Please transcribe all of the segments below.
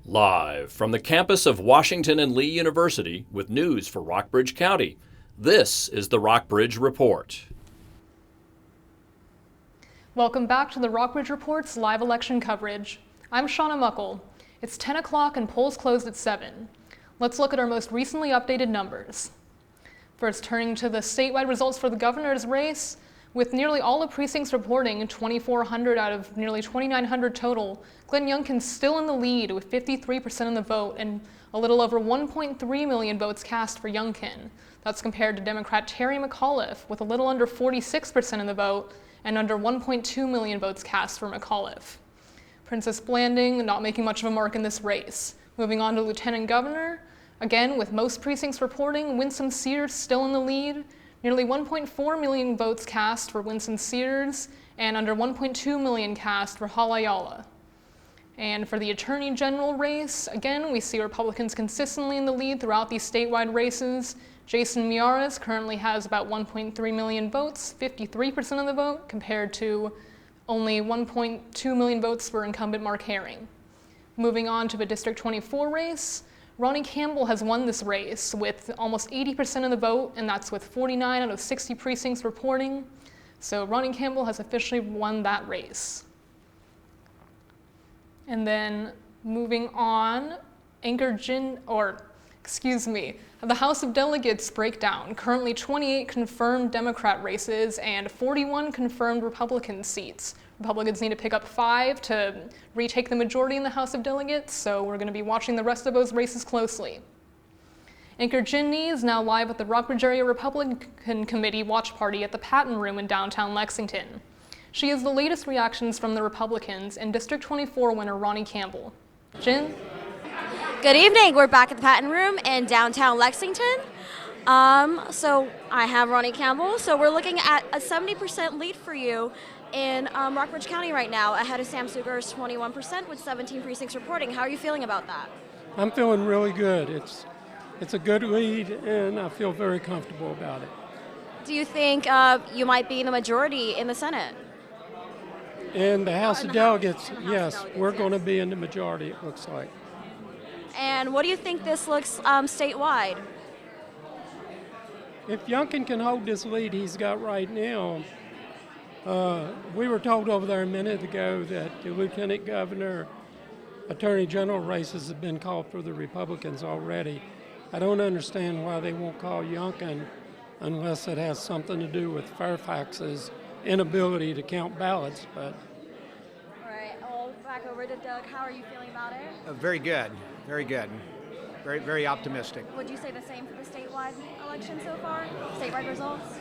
Live from the campus of Washington and Lee University with news for Rockbridge County, this is the Rockbridge Report. Welcome back to the Rockbridge Report's live election coverage. I'm Shauna Muckle. It's 10 o'clock and polls closed at 7. Let's look at our most recently updated numbers. First, turning to the statewide results for the governor's race, with nearly all the precincts reporting 2,400 out of nearly 2,900 total, Glenn Youngkin's still in the lead with 53% of the vote and a little over 1.3 million votes cast for Youngkin. That's compared to Democrat Terry McAuliffe with a little under 46% of the vote and under 1.2 million votes cast for McAuliffe. Princess Blanding not making much of a mark in this race. Moving on to Lieutenant Governor, again with most precincts reporting, Winsome Sears still in the lead. Nearly 1.4 million votes cast for Winsome Sears and under 1.2 million cast for Hala Ayala. And for the Attorney General race, again, we see Republicans consistently in the lead throughout these statewide races. Jason Miyares currently has about 1.3 million votes, 53% of the vote, compared to only 1.2 million votes for incumbent Mark Herring. Moving on to the District 24 race, Ronnie Campbell has won this race with almost 80% of the vote, and that's with 49 out of 60 precincts reporting. So Ronnie Campbell has officially won that race. And then moving on, the House of Delegates breakdown. Currently 28 confirmed Democrat races and 41 confirmed Republican seats. Republicans need to pick up 5 to retake the majority in the House of Delegates, so we're going to be watching the rest of those races closely. Anchor Ginny is now live at the Rockbridge Area Republican Committee watch party at the Patton Room in downtown Lexington. She has the latest reactions from the Republicans and District 24 winner Ronnie Campbell. Jen? Good evening. We're back at the Patton Room in downtown Lexington. So I have Ronnie Campbell. So we're looking at a 70% lead for you in Rockbridge County right now, ahead of Sam Sugar's 21% with 17 precincts reporting. How are you feeling about that? I'm feeling really good. It's a good lead, and I feel very comfortable about it. Do you think you might be in the majority in the Senate? In the House of Delegates, yes, we're going to be in the majority, it looks like. And what do you think this looks statewide? If Youngkin can hold this lead he's got right now, we were told over there a minute ago that the Lieutenant Governor, Attorney General races have been called for the Republicans already. I don't understand why they won't call Youngkin unless it has something to do with Fairfax's inability to count ballots. But all right, I'll back over to Doug. How are you feeling about it? Very good, very good. Very, very optimistic. Would you say the same for the statewide election so far? Statewide results?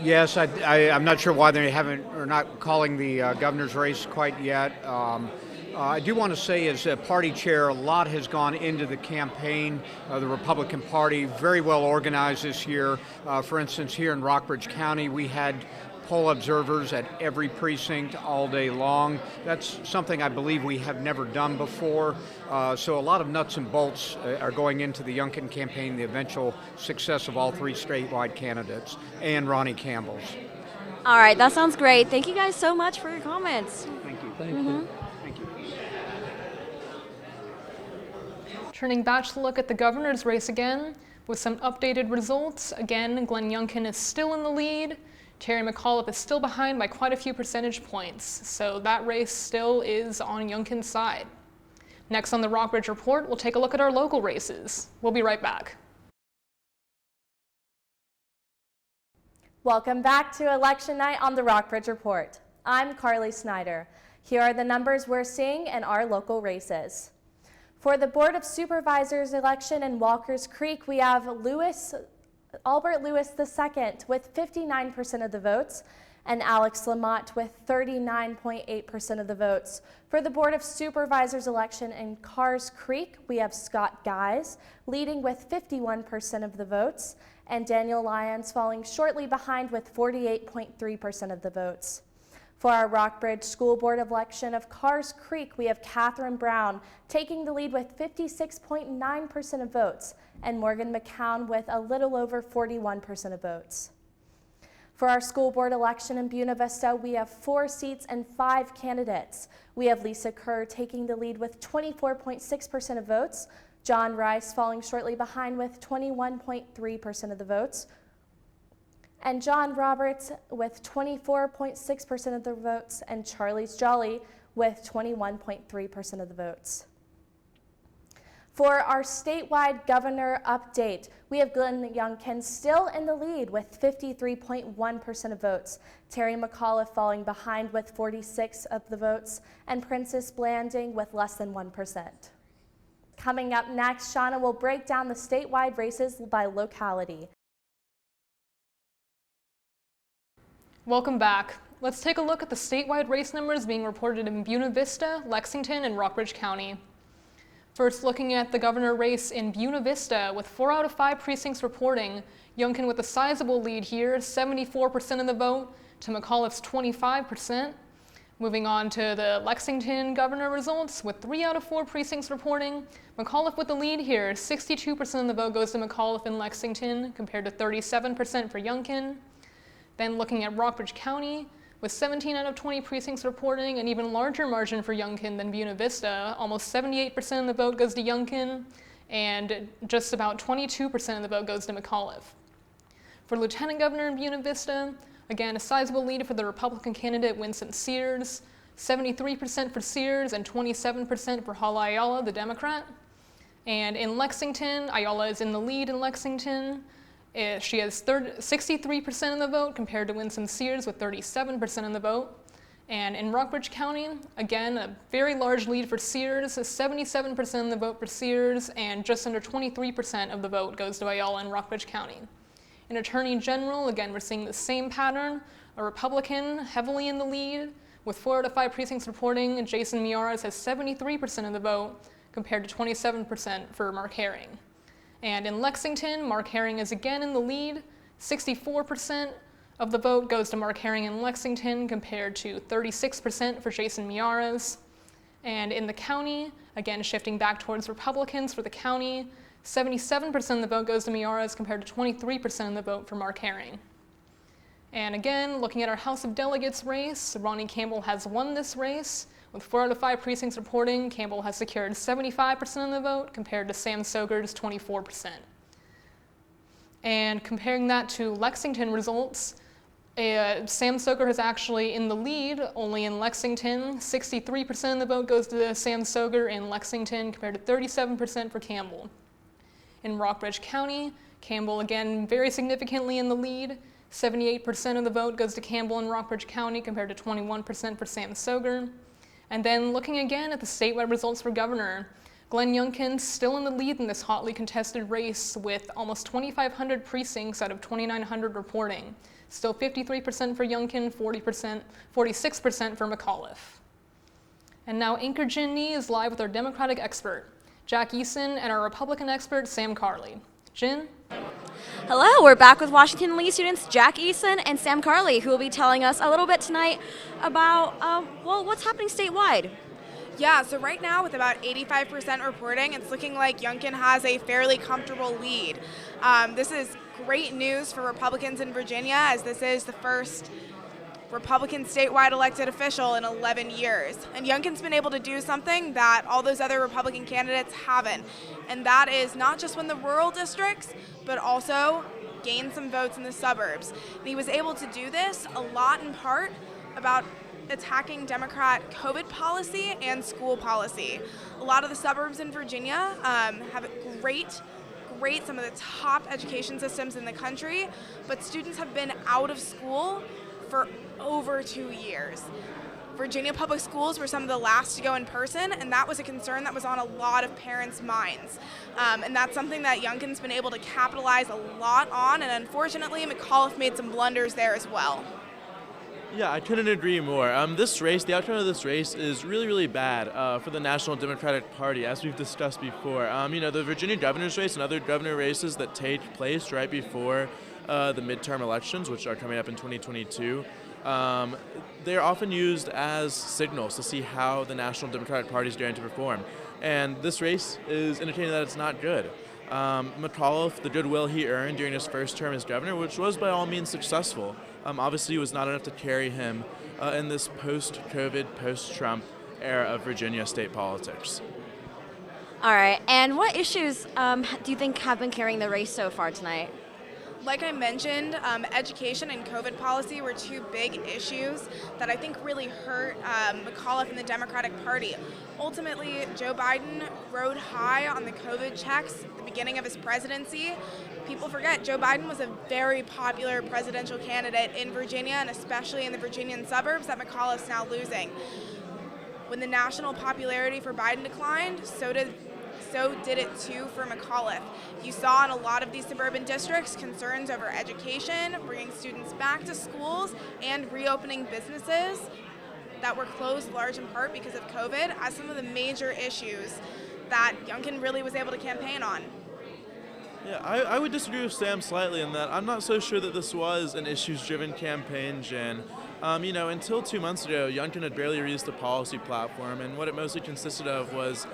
Yes, I'm not sure why they are not calling the governor's race quite yet. I do want to say, as a party chair, a lot has gone into the campaign of the Republican Party, very well organized this year. For instance, here in Rockbridge County, we had poll observers at every precinct all day long. That's something I believe we have never done before. So a lot of nuts and bolts are going into the Youngkin campaign, the eventual success of all 3 statewide candidates, and Ronnie Campbell's. All right, that sounds great. Thank you guys so much for your comments. Thank you. thank you. Thank you. Turning back to look at the governor's race again, with some updated results. Again, Glenn Youngkin is still in the lead. Terry McAuliffe is still behind by quite a few percentage points, so that race still is on Youngkin's side. Next on the Rockbridge Report, we'll take a look at our local races. We'll be right back. Welcome back to Election Night on the Rockbridge Report. I'm Carly Snyder. Here are the numbers we're seeing in our local races. For the Board of Supervisors election in Walker's Creek, we have Albert Lewis II with 59% of the votes and Alex Lamont with 39.8% of the votes. For the Board of Supervisors election in Carrs Creek, we have Scott Guys leading with 51% of the votes and Daniel Lyons falling shortly behind with 48.3% of the votes. For our Rockbridge School Board election of Carrs Creek, we have Catherine Brown taking the lead with 56.9% of votes and Morgan McCown with a little over 41% of votes. For our school board election in Buena Vista, we have 4 seats and 5 candidates. We have Lisa Kerr taking the lead with 24.6% of votes, John Rice falling shortly behind with 21.3% of the votes, and John Roberts with 24.6% of the votes, and Charles Jolly with 21.3% of the votes. For our statewide governor update, we have Glenn Youngkin still in the lead with 53.1% of votes, Terry McAuliffe falling behind with 46% of the votes, and Princess Blanding with less than 1%. Coming up next, Shauna will break down the statewide races by locality. Welcome back. Let's take a look at the statewide race numbers being reported in Buena Vista, Lexington, and Rockbridge County. First, looking at the governor race in Buena Vista, with 4 out of 5 precincts reporting, Youngkin with a sizable lead here, 74% of the vote, to McAuliffe's 25%. Moving on to the Lexington governor results, with 3 out of 4 precincts reporting, McAuliffe with the lead here, 62% of the vote goes to McAuliffe in Lexington, compared to 37% for Youngkin. Then looking at Rockbridge County, with 17 out of 20 precincts reporting, an even larger margin for Youngkin than Buena Vista. Almost 78% of the vote goes to Youngkin, and just about 22% of the vote goes to McAuliffe. For lieutenant governor in Buena Vista, again, a sizable lead for the Republican candidate Winston Sears, 73% for Sears and 27% for Hala Ayala, the Democrat. And in Lexington, Ayala is in the lead in Lexington. She has 63% of the vote compared to Winston Sears with 37% of the vote. And in Rockbridge County, again, a very large lead for Sears, 77% of the vote for Sears, and just under 23% of the vote goes to Ayala in Rockbridge County. In Attorney General, again, we're seeing the same pattern, a Republican heavily in the lead, with 4 out of 5 precincts reporting, Jason Miaras has 73% of the vote compared to 27% for Mark Herring. And in Lexington, Mark Herring is again in the lead. 64% of the vote goes to Mark Herring in Lexington compared to 36% for Jason Miaras. And in the county, again shifting back towards Republicans for the county, 77% of the vote goes to Miaras compared to 23% of the vote for Mark Herring. And again, looking at our House of Delegates race, Ronnie Campbell has won this race. With 4 out of 5 precincts reporting, Campbell has secured 75% of the vote compared to Sam Soger's 24%. And comparing that to Lexington results, Sam Soger is actually in the lead, only in Lexington. 63% of the vote goes to Sam Soger in Lexington compared to 37% for Campbell. In Rockbridge County, Campbell again very significantly in the lead. 78% of the vote goes to Campbell in Rockbridge County compared to 21% for Sam Soger. And then looking again at the statewide results for governor, Glenn Youngkin still in the lead in this hotly contested race with almost 2,500 precincts out of 2,900 reporting. Still 53% for Youngkin, 46% for McAuliffe. And now Anchor Jin Nee is live with our Democratic expert, Jack Eason, and our Republican expert, Sam Carley. Jin? Hello, we're back with Washington Lee students Jack Eason and Sam Carley, who will be telling us a little bit tonight about, what's happening statewide. Yeah, so right now with about 85% reporting, it's looking like Youngkin has a fairly comfortable lead. This is great news for Republicans in Virginia, as this is the first Republican statewide elected official in 11 years. And Youngkin's been able to do something that all those other Republican candidates haven't, and that is not just win the rural districts, but also gain some votes in the suburbs. And he was able to do this a lot in part about attacking Democrat COVID policy and school policy. A lot of the suburbs in Virginia have great, some of the top education systems in the country, but students have been out of school for over 2 years. Virginia public schools were some of the last to go in person, and that was a concern that was on a lot of parents' minds. And that's something that Youngkin's been able to capitalize a lot on, and unfortunately, McAuliffe made some blunders there as well. Yeah, I couldn't agree more. The outcome of this race is really, really bad for the National Democratic Party, as we've discussed before. The Virginia governor's race and other governor races that take place right before the midterm elections, which are coming up in 2022, they're often used as signals to see how the National Democratic Party is going to perform. And this race is indicating that it's not good. McAuliffe, the goodwill he earned during his first term as governor, which was by all means successful, obviously was not enough to carry him in this post-COVID, post-Trump era of Virginia state politics. All right, and what issues do you think have been carrying the race so far tonight? Like I mentioned, education and COVID policy were two big issues that I think really hurt McAuliffe and the Democratic Party. Ultimately, Joe Biden rode high on the COVID checks at the beginning of his presidency. People forget Joe Biden was a very popular presidential candidate in Virginia, and especially in the Virginian suburbs that McAuliffe's now losing. When the national popularity for Biden declined, so did it too for McAuliffe. You saw in a lot of these suburban districts concerns over education, bringing students back to schools, and reopening businesses that were closed large in part because of COVID as some of the major issues that Youngkin really was able to campaign on. Yeah, I would disagree with Sam slightly in that I'm not so sure that this was an issues-driven campaign, Jen. Until 2 months ago, Youngkin had barely released a policy platform, and what it mostly consisted of was,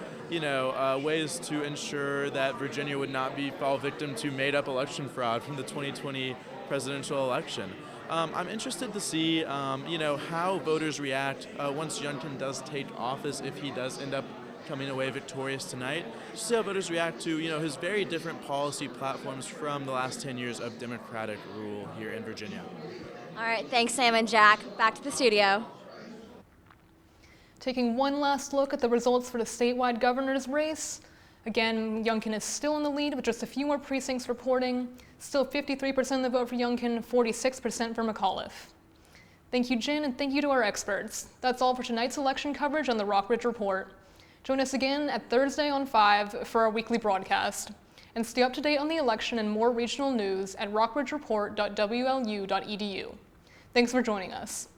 ways to ensure that Virginia would not fall victim to made-up election fraud from the 2020 presidential election. I'm interested to see, how voters react once Youngkin does take office, if he does end up coming away victorious tonight. Just see how voters react to, his very different policy platforms from the last 10 years of Democratic rule here in Virginia. All right, thanks, Sam and Jack. Back to the studio. Taking one last look at the results for the statewide governor's race. Again, Youngkin is still in the lead with just a few more precincts reporting. Still 53% of the vote for Youngkin, 46% for McAuliffe. Thank you, Jen, and thank you to our experts. That's all for tonight's election coverage on the Rockbridge Report. Join us again at Thursday on 5 for our weekly broadcast. And stay up to date on the election and more regional news at rockbridgereport.wlu.edu. Thanks for joining us.